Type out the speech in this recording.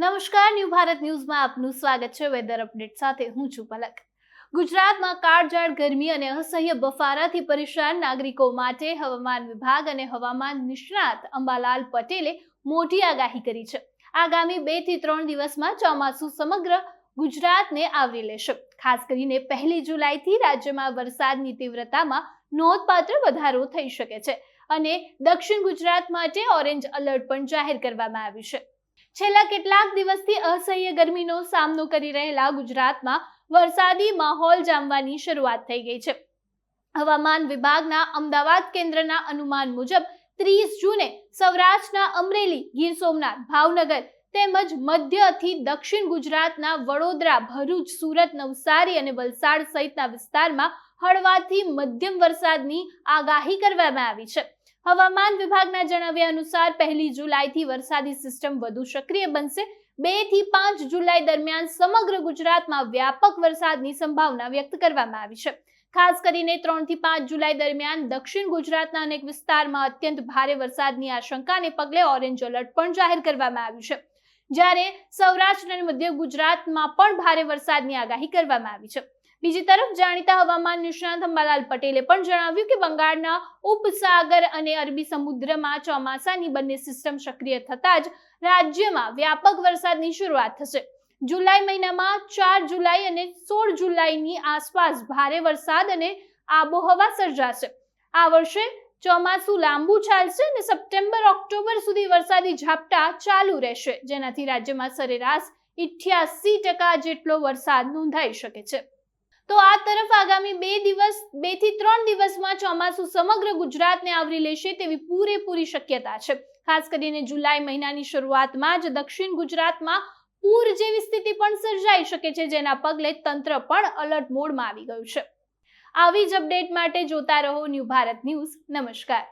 નમસ્કાર, ન્યૂ ભારત ન્યૂઝમાં આપનું સ્વાગત છે। વેધર અપડેટ સાથે હું છું પલક। ગુજરાતમાં કાળઝાળ ગરમી અને અસહ્ય બફારાથી પરેશાન નાગરિકો માટે હવામાન વિભાગ અને હવામાન નિષ્ણાત અંબાલાલ પટેલે મોટી આગાહી કરી છે। આગામી 2 થી 3 દિવસમાં ચોમાસું સમગ્ર ગુજરાતને આવરી લેશે। ખાસ કરીને 1 જુલાઈથી રાજ્યમાં વરસાદની તીવ્રતામાં નોંધપાત્ર વધારો થઈ શકે છે અને દક્ષિણ ગુજરાત માટે ઓરેન્જ એલર્ટ પણ જાહેર કરવામાં આવ્યું છે। છેલ્લા કેટલાક દિવસથી અસહ્ય ગરમીનો સામનો કરી રહેલા ગુજરાતમાં વરસાદી માહોલ જામવાની શરૂઆત થઈ ગઈ છે। હવામાન વિભાગના અમદાવાદ કેન્દ્રના અનુમાન મુજબ 30 જૂને સૌરાષ્ટ્રના અમરેલી, ગીર સોમનાથ, ભાવનગર તેમજ મધ્યથી દક્ષિણ ગુજરાતના વડોદરા, ભરૂચ, સુરત, નવસારી અને વલસાડ સહિતના વિસ્તારમાં હળવાથી મધ્યમ વરસાદની આગાહી કરવામાં આવી છે। હવામાન વિભાગના જણાવ્યા અનુસાર 1 જુલાઈથી વરસાદી સિસ્ટમ વધુ સક્રિય બનશે। 2 થી 5 જુલાઈ દરમિયાન સમગ્ર ગુજરાતમાં વ્યાપક વરસાદની સંભાવના વ્યક્ત કરવામાં આવી છે। ખાસ કરીને 3 થી 5 જુલાઈ દરમિયાન દક્ષિણ ગુજરાતના અનેક વિસ્તારમાં અત્યંત ભારે વરસાદની આશંકાને પગલે ઓરેન્જ એલર્ટ પણ જાહેર કરવામાં આવ્યું છે, જ્યારે સૌરાષ્ટ્ર અને મધ્ય ગુજરાતમાં પણ ભારે વરસાદની આગાહી કરવામાં આવી છે। બીજી તરફ જાણીતા હવામાન નિષ્ણાત અંબાલાલ પટેલે પણ જણાવ્યું કે બંગાળના ઉપસાગર અને અરબી સમુદ્રમાં ચોમાસાની બંને સિસ્ટમ સક્રિય થતાં જ રાજ્યમાં વ્યાપક વરસાદની શરૂઆત થશે। જુલાઈ મહિનામાં 4 જુલાઈ અને 16 જુલાઈની આસપાસ ભારે વરસાદ અને આબોહવા સર્જાશે। આ વર્ષે ચોમાસું લાંબુ ચાલશે અને સપ્ટેમ્બર-ઓક્ટોબર સુધી વરસાદી ઝાપટા ચાલુ રહેશે, જેનાથી રાજ્યમાં સરેરાશ 88% જેટલો વરસાદ નોંધાઈ શકે છે। તો આ તરફ આગામી 2 થી 3 દિવસમાં ચોમાસું સમગ્ર ગુજરાતને આવરી લેશે તેવી પૂરેપૂરી શક્યતા છે। ખાસ કરીને જુલાઈ મહિનાની શરૂઆતમાં જ દક્ષિણ ગુજરાતમાં પૂર જેવી સ્થિતિ પણ સર્જાઈ શકે છે, જેના પગલે તંત્ર પણ એલર્ટ મોડમાં આવી ગયું છે। આવી જ અપડેટ માટે જોતા રહો ન્યૂ ભારત ન્યૂઝ। નમસ્કાર।